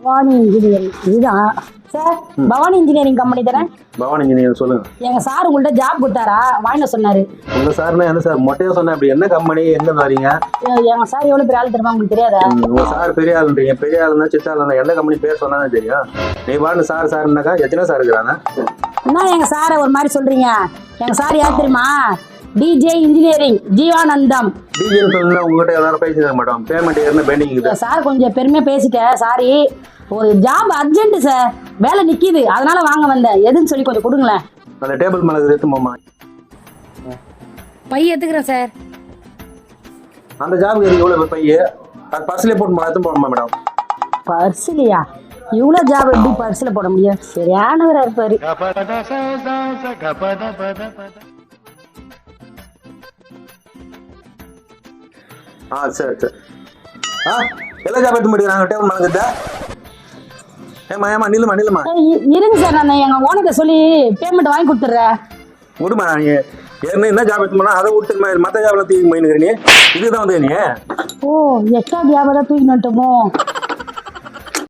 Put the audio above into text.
Bhavani engineering இதுதான் sir. Bhavani engineering company தானே? Bhavani engineer சொல்லுங்க. எங்க சார் உங்கள்ட்ட ஜாப் கொடுத்தாரா? வாங்கின சொன்னாரு. உங்க சார்னா என்ன சார் மொட்டையா சொன்ன? அப்படி என்ன கம்பெனி எங்க வரீங்க? எங்க சார் எவ்வளவு பெரிய ஆள் தெரியுமா உங்களுக்கு? தெரியாதா? உங்க சார் பெரிய ஆளுன்றீங்க. பெரிய ஆளுன்னா சித்த ஆளுன்னா எந்த கம்பெனி பேர் சொன்னாதான் தெரியும். நீ பாட்டு சார் சார்னாக்கா எத்தனை சார் இருக்கிறாங்க? என்ன எங்க சாரை ஒரு மாதிரி சொல்றீங்க? எங்க சார் யார் தெரியுமா? DJ engineering Jeevanandam. டிஜேன்னு சொல்லுங்க. உங்ககிட்ட எல்லாரும் பேசிக்க மாட்டோம். பேமெண்ட் என்ன பெண்டிங் இருக்குது? சார் கொஞ்சம் பெருமையா பேசிட்டேன், சாரி. ஒரு ஜாப் அர்ஜென்ட் சார், வேலை நிக்கிது, அதனால வாங்க வந்தேன். எதுன்னு சொல்லி கொஞ்சம் கொடுங்களேன். அந்த டேபிள் மேல எடுத்து போமா. பை எடுத்துக்கிறேன் சார். அந்த ஜாபுக்கு எவ்வளவு பைய? அது பர்ஸ்லயே போட்டு எடுத்து போடணுமா மேடம்? பர்ஸ்லையா? இவ்வளோ ஜாப் எப்படி பர்ஸில் போட முடியும்? சரியானவராக இருப்பாரு. சரி சரி. எல்லா ஜாப் எடுத்து முடிக்கிறாங்க டேபிள் மேலே. ஏமா நில்லுமா. இருங்க சார், நான் எங்க ஓனர்கிட்ட சொல்லி பேமெண்ட் வாங்கி கொடுத்துட்றேன். விடுமா. நீ என்ன ஜாப் எடுத்து போனா அதை விட்டு மற்ற ஜாப்லாம் தூக்கி போயின்னு நீ இதுதான் வந்து நீ. ஓ, எக்ஸ்ட்ரா ஜாப் தான் தூக்கி நட்டுமோ?